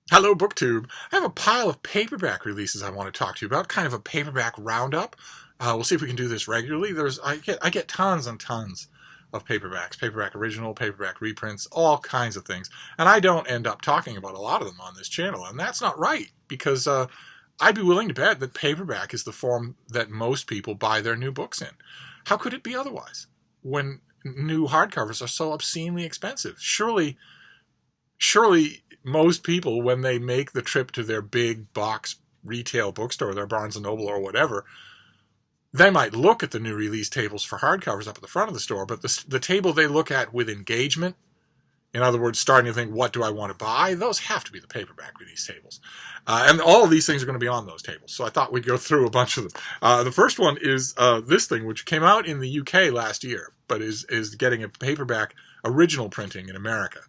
Hello, BookTube. I have a pile of paperback releases I want to talk to you about, kind of a paperback roundup. We'll see if we can do this regularly. I get tons and tons of paperbacks, paperback original, paperback reprints, all kinds of things, and I don't end up talking about a lot of them on this channel, and that's not right because I'd be willing to bet that paperback is the form that most people buy their new books in. How could it be otherwise when new hardcovers are so obscenely expensive? Surely most people, when they make the trip to their big box retail bookstore, their Barnes and Noble or whatever, they might look at the new release tables for hardcovers up at the front of the store, but the table they look at with engagement, in other words, starting to think, what do I want to buy? Those have to be the paperback release tables. And all of these things are going to be on those tables, so I thought we'd go through a bunch of them. The first one is this thing, which came out in the UK last year, but is getting a paperback original printing in America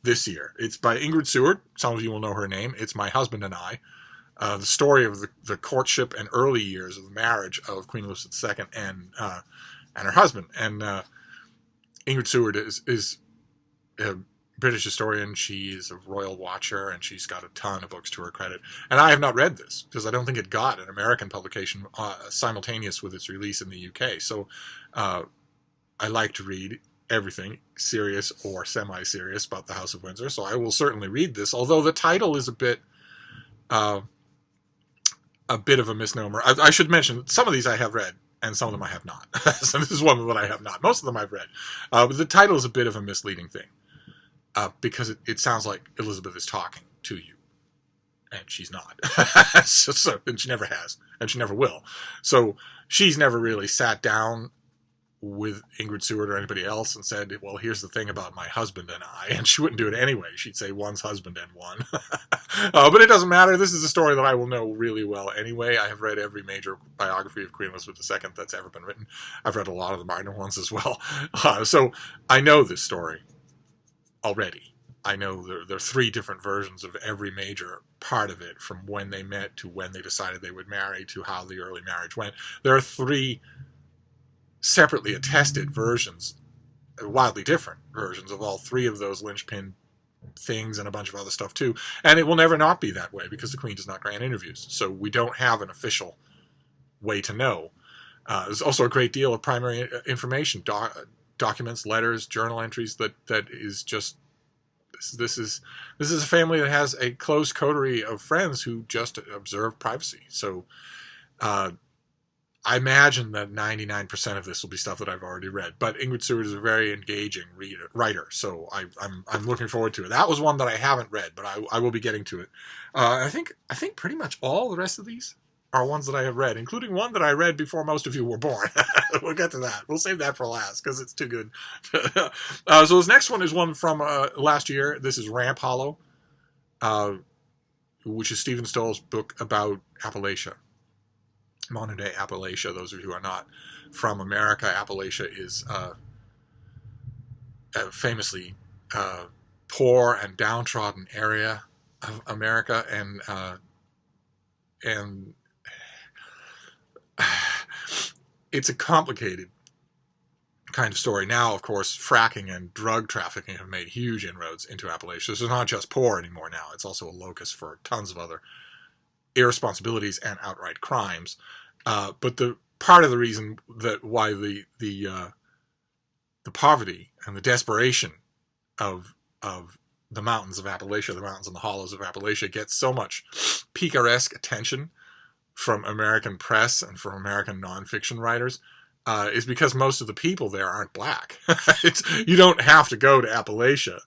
this year. It's by Ingrid Seward. Some of you will know her name. It's My Husband and I. The story of the courtship and early years of the marriage of Queen Elizabeth II and her husband. And Ingrid Seward is a British historian. She is a royal watcher, and she's got a ton of books to her credit. And I have not read this because I don't think it got an American publication simultaneous with its release in the UK. So I like to read everything serious or semi-serious about the House of Windsor, so I will certainly read this, although the title is a bit of a misnomer. I should mention, some of these I have read, and some of them I have not. So this is one that I have not. Most of them I've read. But the title is a bit of a misleading thing, because it sounds like Elizabeth is talking to you, and she's not. And she never has, and she never will. So she's never really sat down with Ingrid Seward or anybody else and said, well, here's the thing about my husband and I, and she wouldn't do it anyway. She'd say one's husband and one. But it doesn't matter. This is a story that I will know really well anyway. I have read every major biography of Queen Elizabeth II that's ever been written. I've read a lot of the minor ones as well. So I know this story already. I know there are three different versions of every major part of it, from when they met to when they decided they would marry to how the early marriage went. There are three separately attested versions, wildly different versions of all three of those linchpin things and a bunch of other stuff too. And it will never not be that way because the Queen does not grant interviews. So we don't have an official way to know. There's also a great deal of primary information, documents, letters, journal entries that is just, this is a family that has a close coterie of friends who just observe privacy. So I imagine that 99% of this will be stuff that I've already read, but Ingrid Seward is a very engaging writer, so I'm looking forward to it. That was one that I haven't read, but I will be getting to it. I think pretty much all the rest of these are ones that I have read, including one that I read before most of you were born. We'll get to that. We'll save that for last because it's too good. So this next one is one from last year. This is Ramp Hollow, which is Stephen Stoll's book about Appalachia. Modern day Appalachia. Those of you who are not from America, Appalachia is a famously poor and downtrodden area of America, and it's a complicated kind of story. Now, of course, fracking and drug trafficking have made huge inroads into Appalachia. So it's not just poor anymore now. It's also a locus for tons of other irresponsibilities and outright crimes. But the part of the reason that why the poverty and the desperation of the mountains of Appalachia, the mountains and the hollows of Appalachia, gets so much picaresque attention from American press and from American nonfiction writers is because most of the people there aren't black. You don't have to go to Appalachia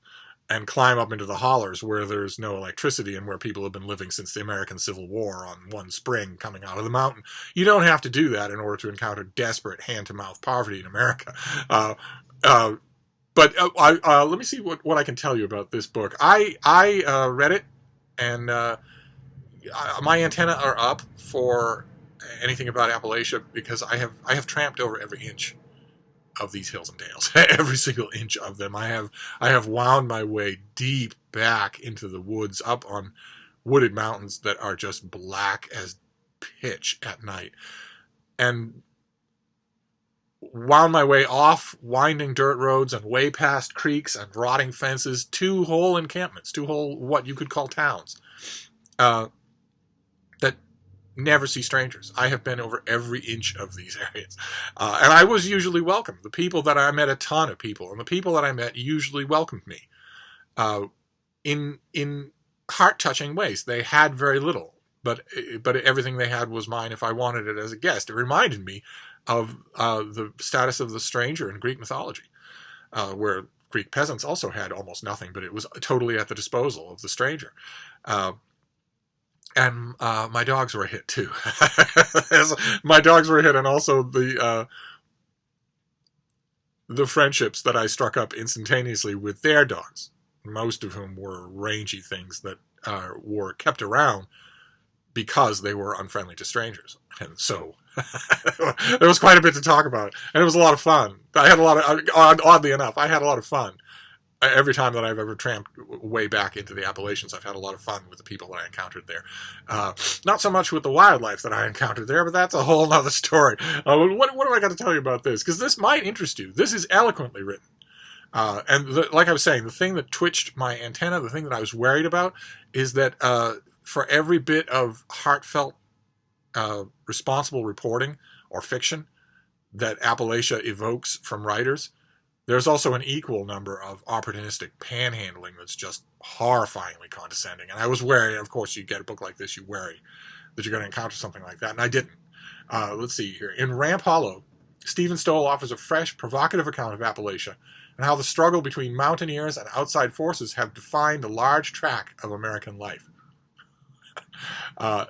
and climb up into the hollers where there's no electricity and where people have been living since the American Civil War on one spring coming out of the mountain. You don't have to do that in order to encounter desperate hand-to-mouth poverty in America. But let me see what I can tell you about this book. I read it, and my antenna are up for anything about Appalachia because I have tramped over every inch of these hills and dales, every single inch of them. I have wound my way deep back into the woods, up on wooded mountains that are just black as pitch at night. And wound my way off winding dirt roads and way past creeks and rotting fences to whole encampments, to whole what you could call towns, that never see strangers. I have been over every inch of these areas. And I was usually welcome. The people that I met, a ton of people, and the people that I met usually welcomed me in heart-touching ways. They had very little, but everything they had was mine if I wanted it as a guest. It reminded me of the status of the stranger in Greek mythology, where Greek peasants also had almost nothing, but it was totally at the disposal of the stranger. And my dogs were a hit too. My dogs were a hit, and also the friendships that I struck up instantaneously with their dogs, most of whom were rangy things that were kept around because they were unfriendly to strangers. And so there was quite a bit to talk about, and it was a lot of fun. I had a lot of, oddly enough, I had a lot of fun. Every time that I've ever tramped way back into the Appalachians, I've had a lot of fun with the people that I encountered there. Not so much with the wildlife that I encountered there, but that's a whole other story. What do I got to tell you about this? Because this might interest you. This is eloquently written. Like I was saying, the thing that twitched my antenna, the thing that I was worried about, is that for every bit of heartfelt, responsible reporting or fiction that Appalachia evokes from writers, there's also an equal number of opportunistic panhandling that's just horrifyingly condescending. And I was wary, of course, you get a book like this, you worry that you're going to encounter something like that, and I didn't. Let's see here. In Ramp Hollow, Stephen Stoll offers a fresh, provocative account of Appalachia and how the struggle between mountaineers and outside forces have defined a large tract of American life.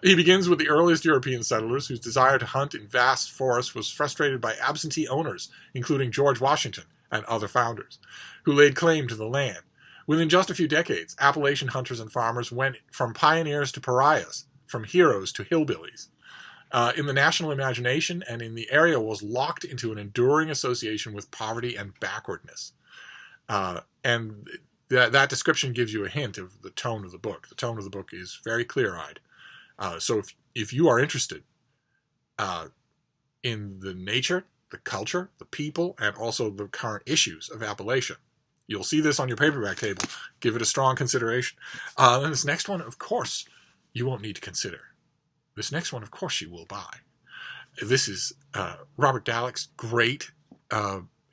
He begins with the earliest European settlers whose desire to hunt in vast forests was frustrated by absentee owners, including George Washington and other founders, who laid claim to the land. Within just a few decades, Appalachian hunters and farmers went from pioneers to pariahs, from heroes to hillbillies. In the national imagination, and in the area was locked into an enduring association with poverty and backwardness. And that description gives you a hint of the tone of the book. The tone of the book is very clear-eyed. So if you are interested in the nature, the culture, the people, and also the current issues of Appalachia, you'll see this on your paperback table. Give it a strong consideration. And this next one, of course, you won't need to consider. This next one, of course, you will buy. This is Robert Dallek's great,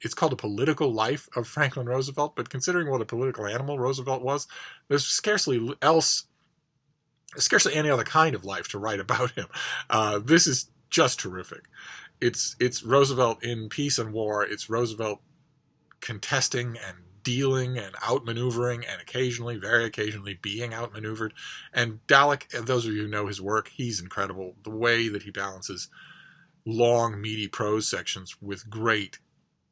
it's called A Political Life of Franklin Roosevelt, but considering what a political animal Roosevelt was, there's scarcely any other kind of life to write about him. This is just terrific. It's Roosevelt in peace and war. It's Roosevelt contesting and dealing and outmaneuvering and occasionally, very occasionally, being outmaneuvered. And Dallek, those of you who know his work, he's incredible. The way that he balances long, meaty prose sections with great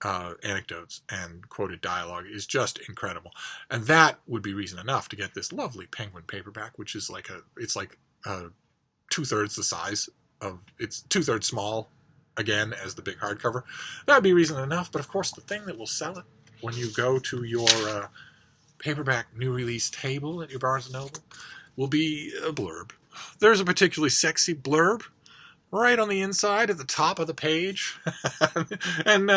anecdotes and quoted dialogue is just incredible. And that would be reason enough to get this lovely Penguin paperback, which is it's like 2/3 the size of, it's 2/3 small, again, as the big hardcover. That would be reason enough. But of course, the thing that will sell it when you go to your paperback new release table at your Barnes & Noble will be a blurb. There's a particularly sexy blurb right on the inside at the top of the page. And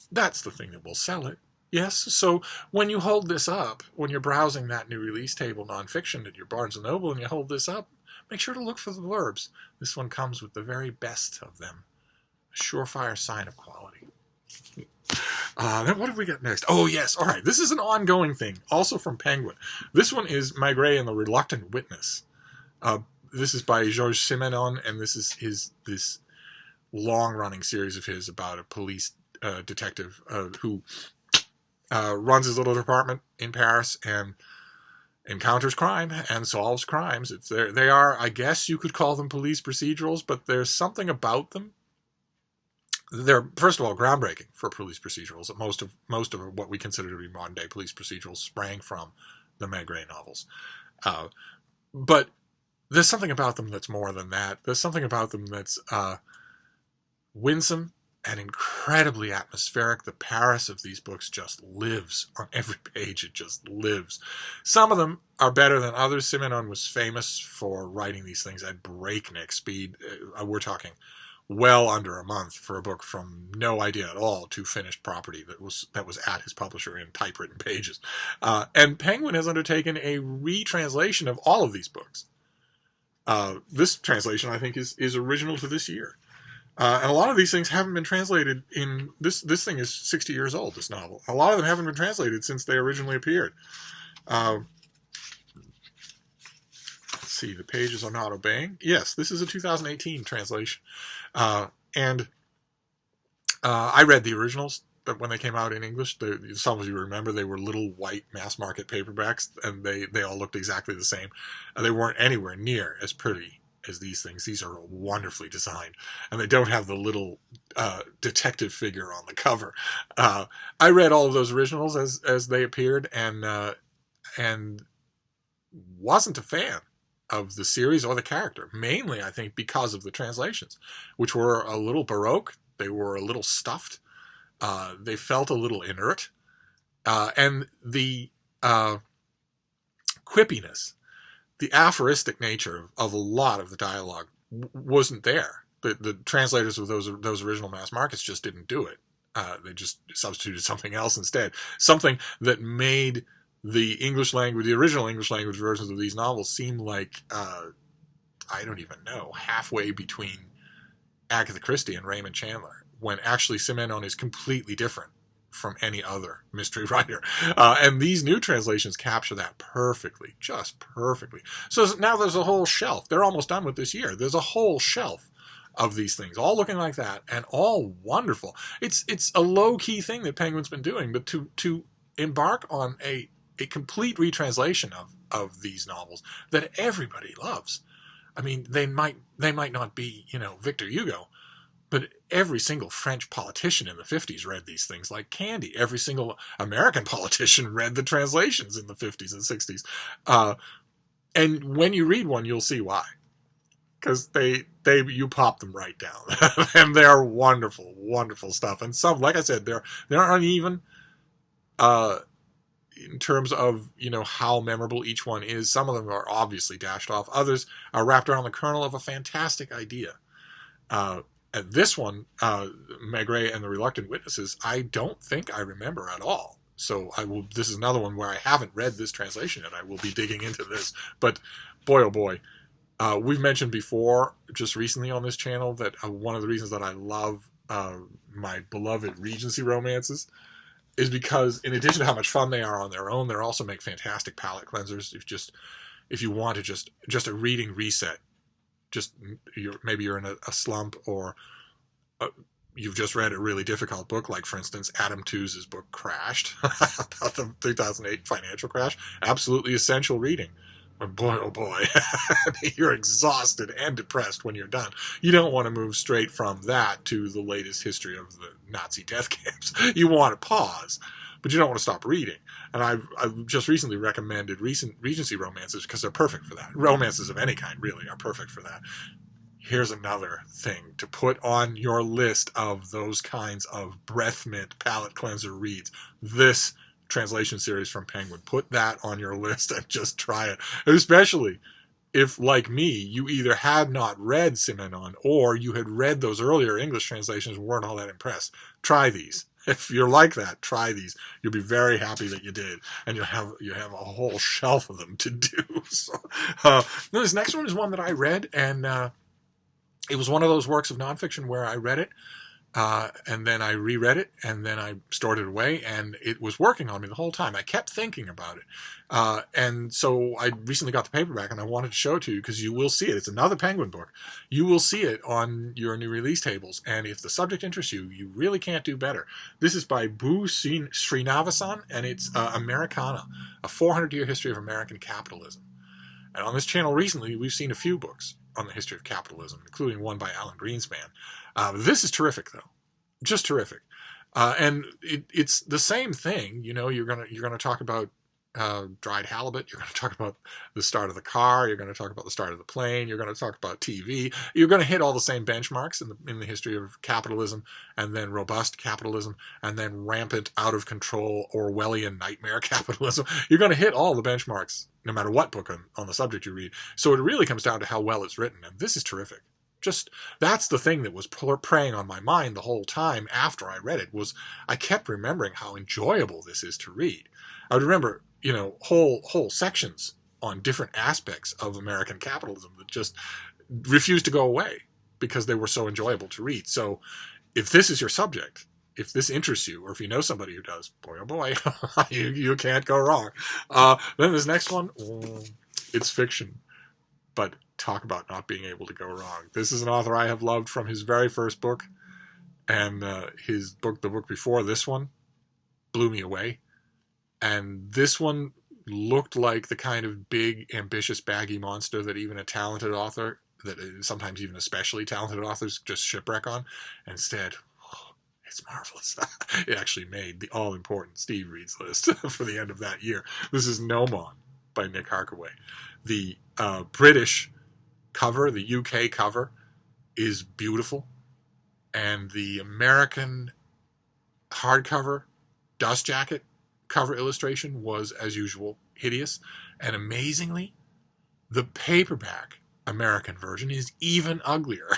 that's the thing that will sell it. Yes, so when you hold this up, when you're browsing that new release table nonfiction at your Barnes & Noble and you hold this up, make sure to look for the blurbs. This one comes with the very best of them. A surefire sign of quality. Then what have we got next? Oh, yes. All right. This is an ongoing thing, also from Penguin. This one is Maigret and the Reluctant Witness. This is by Georges Simenon, and this is this long-running series of his about a police detective who runs his little department in Paris and encounters crime and solves crimes. They are, I guess you could call them police procedurals, but there's something about them. They're, first of all, groundbreaking for police procedurals. Most of what we consider to be modern day police procedurals sprang from the Maigret novels. But there's something about them that's more than that. There's something about them that's winsome and incredibly atmospheric. The Paris of these books just lives on every page. It just lives. Some of them are better than others. Simenon was famous for writing these things at breakneck speed. We're talking well under a month for a book from no idea at all to finished property that was at his publisher in typewritten pages. And Penguin has undertaken a retranslation of all of these books. This translation, I think, is original to this year. And a lot of these things haven't been translated in... This thing is 60 years old, this novel. A lot of them haven't been translated since they originally appeared. Let's see, the pages are not obeying. Yes, this is a 2018 translation. And I read the originals when they came out in English. Some of you remember they were little white mass market paperbacks, and they all looked exactly the same. They weren't anywhere near as pretty as these things. These are wonderfully designed, and they don't have the little detective figure on the cover. I read all of those originals as they appeared, and wasn't a fan of the series or the character, mainly I think because of the translations, which were a little baroque. They were a little stuffed. They felt a little inert, and the quippiness, the aphoristic nature of a lot of the dialogue wasn't there. The translators of those original mass markets just didn't do it. They just substituted something else instead. Something that made the English language, the original English language versions of these novels seem like, I don't even know, halfway between Agatha Christie and Raymond Chandler, when actually Simenon is completely different from any other mystery writer. And these new translations capture that perfectly, just perfectly. So now there's a whole shelf. They're almost done with this year. There's a whole shelf of these things, all looking like that, and all wonderful. It's a low-key thing that Penguin's been doing, but to embark on a complete retranslation of these novels that everybody loves. I mean, they might not be, Victor Hugo, but every single French politician in the 50s read these things like candy. Every single American politician read the translations in the 50s and 60s. And when you read one, you'll see why. Because you pop them right down. And they're wonderful, wonderful stuff. And some, like I said, they're uneven in terms of, how memorable each one is. Some of them are obviously dashed off. Others are wrapped around the kernel of a fantastic idea. And this one, Maigret and the Reluctant Witnesses, I don't think I remember at all. So this is another one where I haven't read this translation yet. I will be digging into this. But boy, oh boy, we've mentioned before, just recently on this channel, that one of the reasons that I love my beloved Regency romances is because, in addition to how much fun they are on their own, they also make fantastic palate cleansers. If you want to just a reading reset, maybe you're in a slump, or you've just read a really difficult book, like, for instance, Adam Tooze's book Crashed, about the 2008 financial crash. Absolutely essential reading. But boy, oh boy, you're exhausted and depressed when you're done. You don't want to move straight from that to the latest history of the Nazi death camps. You want to pause, but you don't want to stop reading. And I've just recently recommended recent Regency romances because they're perfect for that. Romances of any kind, really, are perfect for that. Here's another thing to put on your list of those kinds of breath mint palate cleanser reads. This translation series from Penguin. Put that on your list and just try it. Especially if, like me, you either had not read Simenon or you had read those earlier English translations and weren't all that impressed. Try these. If you're like that, try these. You'll be very happy that you did, and you have a whole shelf of them to do. So, this next one is one that I read, and it was one of those works of nonfiction where I read it, and then I reread it, and then I stored it away, and it was working on me the whole time. I kept thinking about it. And so I recently got the paperback, and I wanted to show it to you because you will see it. It's another Penguin book. You will see it on your new release tables, and if the subject interests you, you really can't do better. This is by Bu Srinivasan, and it's Americana, a 400-year history of American capitalism. And on this channel recently, we've seen a few books on the history of capitalism, including one by Alan Greenspan. This is terrific, though, just terrific, and it's the same thing. You're gonna talk about dried halibut. You're going to talk about the start of the car. You're going to talk about the start of the plane. You're going to talk about TV. You're going to hit all the same benchmarks in the history of capitalism, and then robust capitalism, and then rampant, out of control, Orwellian nightmare capitalism. You're going to hit all the benchmarks, no matter what book on the subject you read. So it really comes down to how well it's written, and this is terrific. that's the thing that was preying on my mind the whole time after I read it, was I kept remembering how enjoyable this is to read. I would remember, whole sections on different aspects of American capitalism that just refused to go away because they were so enjoyable to read. So if this is your subject, if this interests you, or if you know somebody who does, boy, oh boy, you can't go wrong. Then this next one, it's fiction, but talk about not being able to go wrong. This is an author I have loved from his very first book, and the book before this one, blew me away. And this one looked like the kind of big, ambitious, baggy monster that even a talented author, that sometimes even especially talented authors, just shipwreck on. And instead, it's marvelous. It actually made the all-important Steve Reads list for the end of that year. This is Gnomon by Nick Harkaway. The British cover, the UK cover, is beautiful. And the American hardcover dust jacket cover illustration was, as usual, hideous. And amazingly, the paperback American version is even uglier.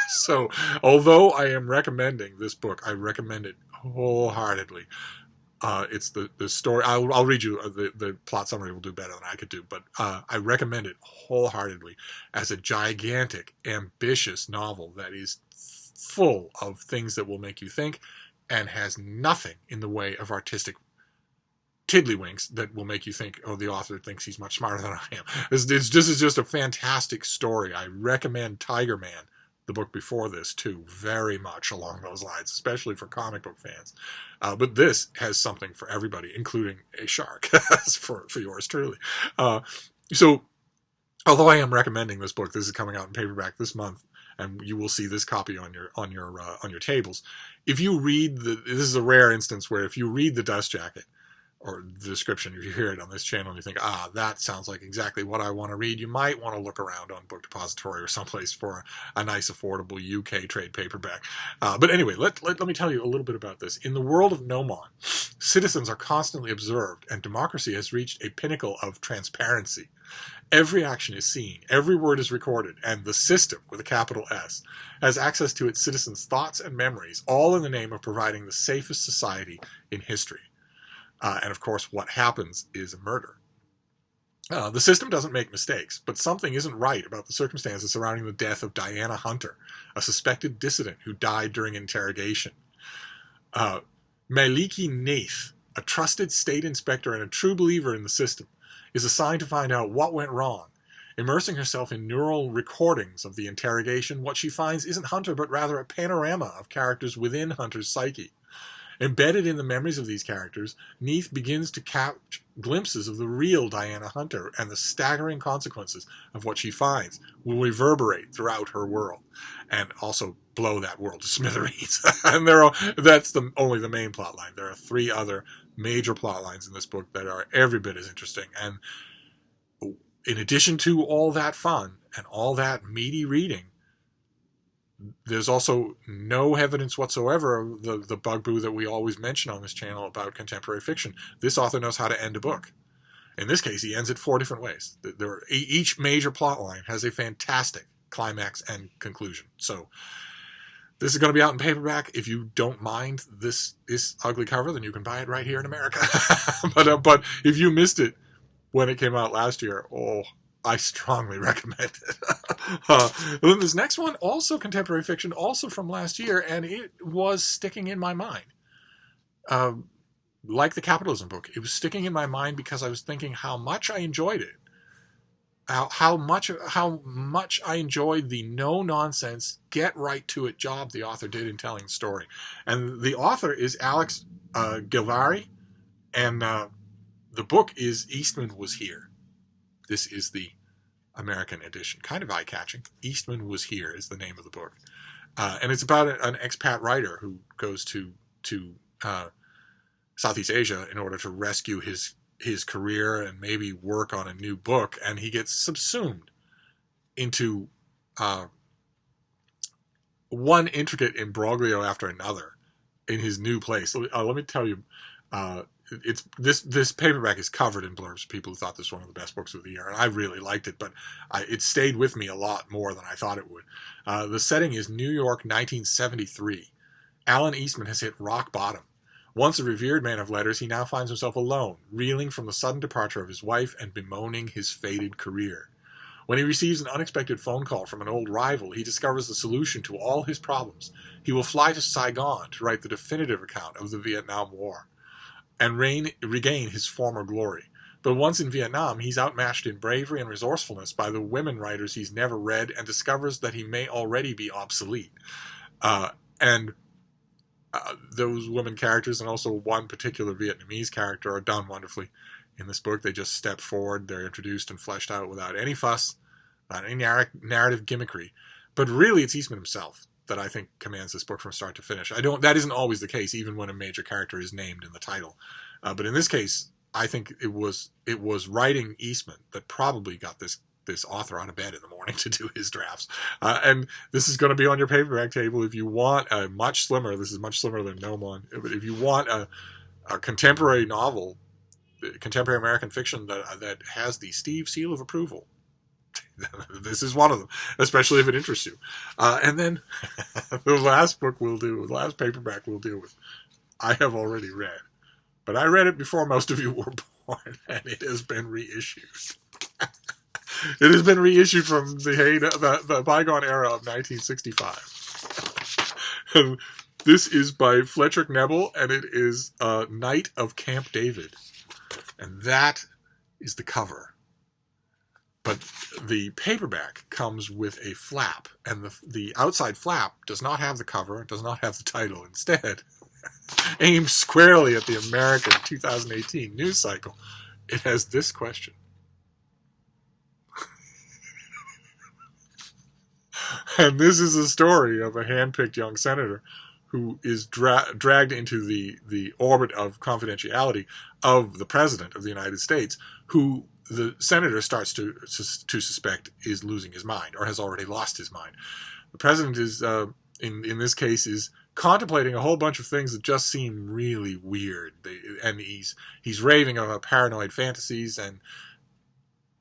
So, although I am recommending this book, I recommend it wholeheartedly. It's the story. I'll read you the plot summary. Will do better than I could do, but I recommend it wholeheartedly as a gigantic, ambitious novel that is full of things that will make you think, and has nothing in the way of artistic tiddlywinks that will make you think, oh, the author thinks he's much smarter than I am. This is just a fantastic story. I recommend Tiger Man, the book before this, too, very much along those lines, especially for comic book fans. But this has something for everybody, including a shark, for yours truly. So, although I am recommending this book, this is coming out in paperback this month, and you will see this copy on your tables. If you read this is a rare instance where if you read the dust jacket, or the description, if you hear it on this channel and you think, that sounds like exactly what I want to read, you might want to look around on Book Depository or someplace for a nice, affordable UK trade paperback. But anyway, let me tell you a little bit about this. In the world of Gnomon, citizens are constantly observed, and democracy has reached a pinnacle of transparency. Every action is seen, every word is recorded, and the system, with a capital S, has access to its citizens' thoughts and memories, all in the name of providing the safest society in history. And of course, what happens is a murder. The system doesn't make mistakes, but something isn't right about the circumstances surrounding the death of Diana Hunter, a suspected dissident who died during interrogation. Maliki Nath, a trusted state inspector and a true believer in the system, is assigned to find out what went wrong. Immersing herself in neural recordings of the interrogation, what she finds isn't Hunter, but rather a panorama of characters within Hunter's psyche. Embedded in the memories of these characters, Neath begins to catch glimpses of the real Diana Hunter, and the staggering consequences of what she finds will reverberate throughout her world, and also blow that world to smithereens. And that's only the main plot line. There are 3 other major plot lines in this book that are every bit as interesting. And in addition to all that fun and all that meaty reading, there's also no evidence whatsoever of the bugaboo that we always mention on this channel about contemporary fiction. This author knows how to end a book. In this case, he ends it 4 different ways. Each major plot line has a fantastic climax and conclusion. So this is going to be out in paperback. If you don't mind this ugly cover, then you can buy it right here in America. But if you missed it when it came out last year, I strongly recommend it. Then this next one, also contemporary fiction, also from last year, and it was sticking in my mind. Like the capitalism book, it was sticking in my mind because I was thinking how much I enjoyed it. How much I enjoyed the no-nonsense, get-right-to-it job the author did in telling the story. And the author is Alex Gilvari, and the book is Eastman Was Here. This is the American edition. Kind of eye-catching. Eastman Was Here is the name of the book. And it's about an expat writer who goes to Southeast Asia in order to rescue his career and maybe work on a new book, and he gets subsumed into one intricate imbroglio after another in his new place. Let me tell you, this paperback is covered in blurbs of people who thought this was one of the best books of the year, and I really liked it, but it stayed with me a lot more than I thought it would. The setting is New York, 1973. Alan Eastman has hit rock bottom. Once a revered man of letters, he now finds himself alone, reeling from the sudden departure of his wife and bemoaning his faded career. When he receives an unexpected phone call from an old rival, he discovers the solution to all his problems. He will fly to Saigon to write the definitive account of the Vietnam War and regain his former glory. But once in Vietnam, he's outmatched in bravery and resourcefulness by the women writers he's never read and discovers that he may already be obsolete. Those women characters and also one particular Vietnamese character are done wonderfully in this book. They just step forward. They're introduced and fleshed out without any fuss, without any narrative gimmickry. But really, it's Eastman himself that I think commands this book from start to finish. That isn't always the case, even when a major character is named in the title. But in this case, I think it was writing Eastman that probably got this author out of bed in the morning to do his drafts. And this is going to be on your paperback table if you want a much slimmer. This is much slimmer than Nomon. But if you want a contemporary novel, contemporary American fiction that has the Steve seal of approval, this is one of them, especially if it interests you. And then the last paperback we'll deal with, I have already read. But I read it before most of you were born, and it has been reissued. It has been reissued from the bygone era of 1965. This is by Fletcher Knebel, and it is Night of Camp David. And that is the cover. But the paperback comes with a flap, and the outside flap does not have the cover, it does not have the title. Instead, aimed squarely at the American 2018 news cycle, it has this question. And this is a story of a hand-picked young senator who is dragged into the orbit of confidentiality of the President of the United States, who the senator starts to suspect is losing his mind or has already lost his mind. The President is, in this case, is contemplating a whole bunch of things that just seem really weird. And he's raving about paranoid fantasies, and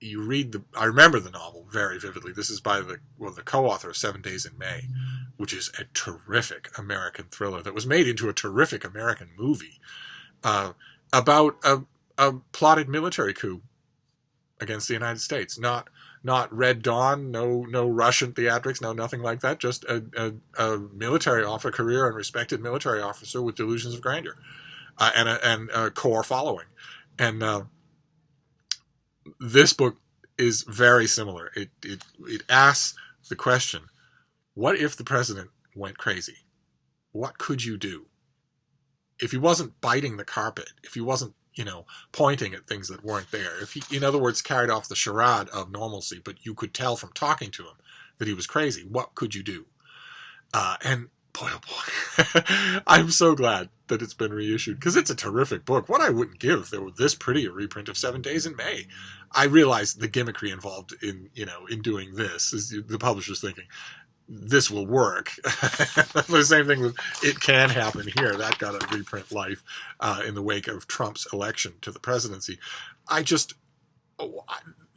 you read I remember the novel very vividly. This is by the co-author of 7 Days in May, which is a terrific American thriller that was made into a terrific American movie about a plotted military coup against the United States. Not Red Dawn, no Russian theatrics, nothing like that. Just a military officer, career and respected military officer with delusions of grandeur, and a core following. And this book is very similar. It asks the question: what if the president went crazy? What could you do? If he wasn't biting the carpet, if he wasn't, pointing at things that weren't there, if he, in other words, carried off the charade of normalcy, but you could tell from talking to him that he was crazy, what could you do? And boy, oh boy, I'm so glad that it's been reissued, because it's a terrific book. What I wouldn't give if there were this pretty a reprint of 7 Days in May. I realize the gimmickry involved in doing this is the publisher's thinking, this will work. The same thing with It Can Happen Here. That got a reprint life in the wake of Trump's election to the presidency.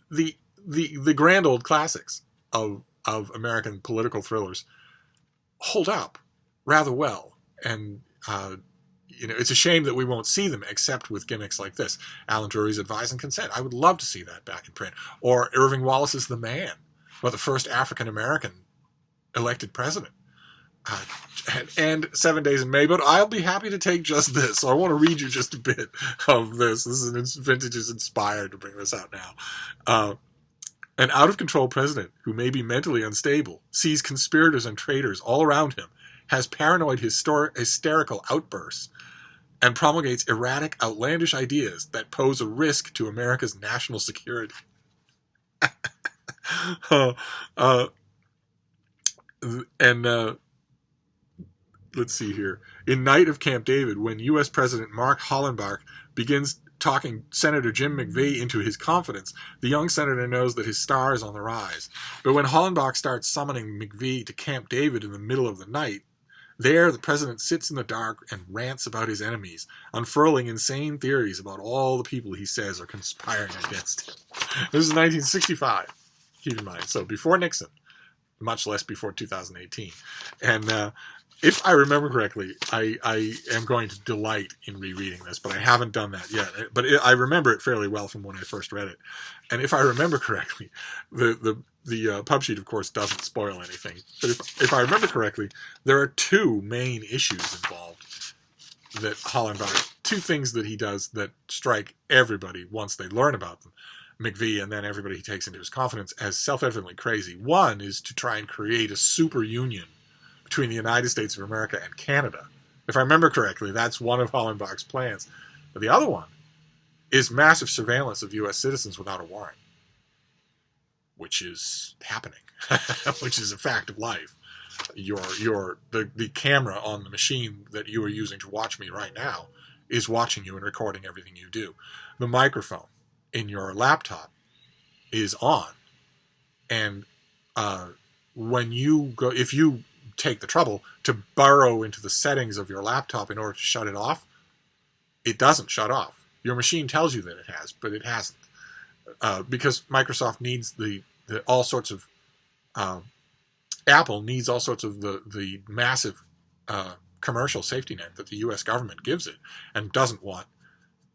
The grand old classics of American political thrillers hold up rather well. And, it's a shame that we won't see them except with gimmicks like this. Alan Drury's Advise and Consent. I would love to see that back in print. Or Irving Wallace's The Man, or the first African-American elected president, and 7 Days in May. But I'll be happy to take just this. So I want to read you just a bit of this. Vintage is inspired to bring this out now. An out-of-control president who may be mentally unstable sees conspirators and traitors all around him, has paranoid hysterical outbursts, and promulgates erratic, outlandish ideas that pose a risk to America's national security. Let's see here. In Night of Camp David, when U.S. President Mark Hollenbach begins talking Senator Jim McVeigh into his confidence, the young senator knows that his star is on the rise. But when Hollenbach starts summoning McVeigh to Camp David in the middle of the night, There, the president sits in the dark and rants about his enemies, unfurling insane theories about all the people he says are conspiring against him. This is 1965, keep in mind. So before Nixon, much less before 2018. And if I remember correctly, I am going to delight in rereading this, but I haven't done that yet. But I remember it fairly well from when I first read it. And if I remember correctly, the pub sheet, of course, doesn't spoil anything. But if I remember correctly, there are two main issues involved that Hollenbach, two things that he does that strike everybody once they learn about them, McVie and then everybody he takes into his confidence, as self-evidently crazy. One is to try and create a super union between the United States of America and Canada. If I remember correctly, that's one of Hollenbach's plans. But the other one is massive surveillance of U.S. citizens without a warrant, which is happening, which is a fact of life. The camera on the machine that you are using to watch me right now is watching you and recording everything you do. The microphone in your laptop is on, and when you go, if you take the trouble to burrow into the settings of your laptop in order to shut it off, it doesn't shut off. Your machine tells you that it has, but it hasn't, because Microsoft needs the all sorts of Apple needs all sorts of the massive commercial safety net that the U.S. government gives it, and doesn't want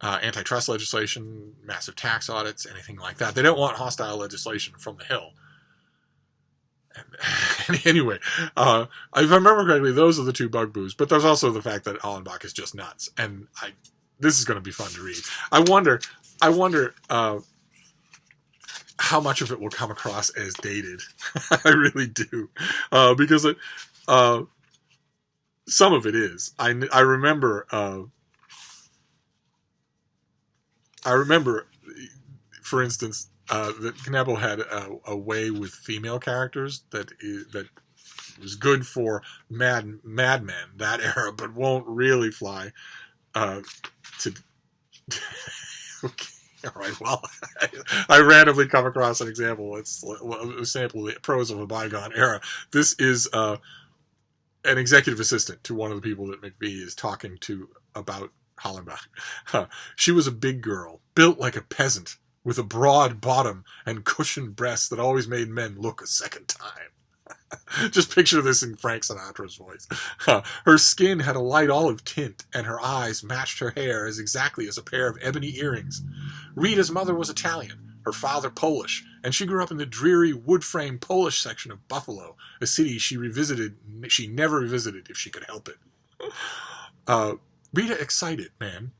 antitrust legislation, massive tax audits, anything like that. They don't want hostile legislation from the Hill. And anyway, if I remember correctly, those are the two bugbears. But there's also the fact that Hollenbach is just nuts, and this is going to be fun to read. I wonder how much of it will come across as dated. I really do, because some of it is. I remember, for instance, that Knebel had a way with female characters that was good for Mad Men, that era, but won't really fly to. Okay. All right, well, I randomly come across an example. It's a sample of the prose of a bygone era. This is an executive assistant to one of the people that McVie is talking to about Hollenbach. She was a big girl, built like a peasant, with a broad bottom and cushioned breasts that always made men look a second time. Just picture this in Frank Sinatra's voice. Her skin had a light olive tint, and her eyes matched her hair as exactly as a pair of ebony earrings. Rita's mother was Italian, her father Polish, and she grew up in the dreary wood-frame Polish section of Buffalo, a city she never revisited if she could help it. Rita excited, man.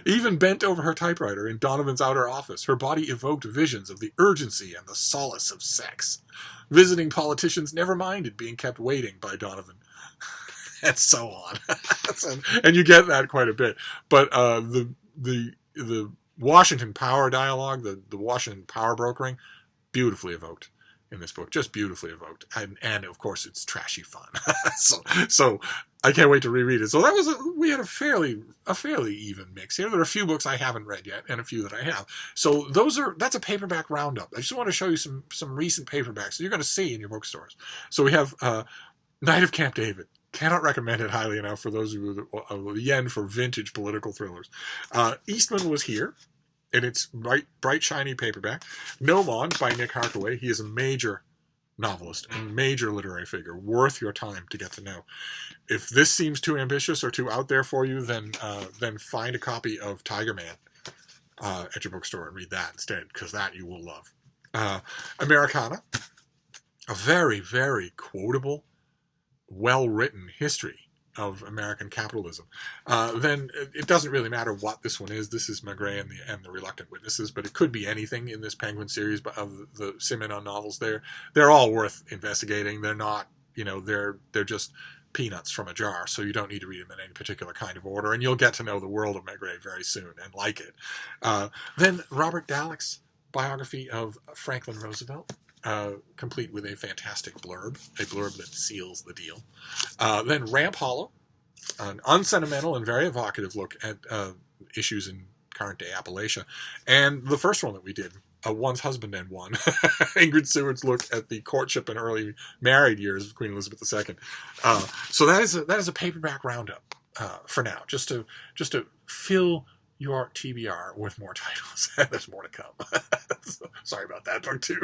Even bent over her typewriter in Donovan's outer office, her body evoked visions of the urgency and the solace of sex. Visiting politicians never minded being kept waiting by Donovan. And so on. And you get that quite a bit. But the Washington power dialogue, the Washington power brokering, beautifully evoked in this book. Just beautifully evoked. And of course, it's trashy fun. So I can't wait to reread it. So we had a fairly even mix here. There are a few books I haven't read yet, and a few that I have. So that's a paperback roundup. I just want to show you some recent paperbacks that you're going to see in your bookstores. So we have Night of Camp David. Cannot recommend it highly enough for those of you the yen for vintage political thrillers. Eastman Was Here, and it's bright, shiny paperback. Nomon by Nick Harkaway. He is a major novelist and major literary figure, worth your time to get to know. If this seems too ambitious or too out there for you, then find a copy of Tiger Man at your bookstore and read that instead, because that you will love. Americana, a very, very quotable, well-written history of American capitalism. Then it doesn't really matter what this one is. This is Maigret and the Reluctant Witnesses, but it could be anything in this Penguin series of the Simenon novels. They're all worth investigating. They're not, they're just peanuts from a jar, so you don't need to read them in any particular kind of order, and you'll get to know the world of Maigret very soon and like it. Then Robert Dallek's biography of Franklin Roosevelt, complete with a fantastic blurb, a blurb that seals the deal. Then Ramp Hollow, an unsentimental and very evocative look at issues in current-day Appalachia. And the first one that we did, One's husband and one. Ingrid Seward's look at the courtship and early married years of Queen Elizabeth II. So that is a paperback roundup for now, just to fill your TBR with more titles. There's more to come. Sorry about that, book two.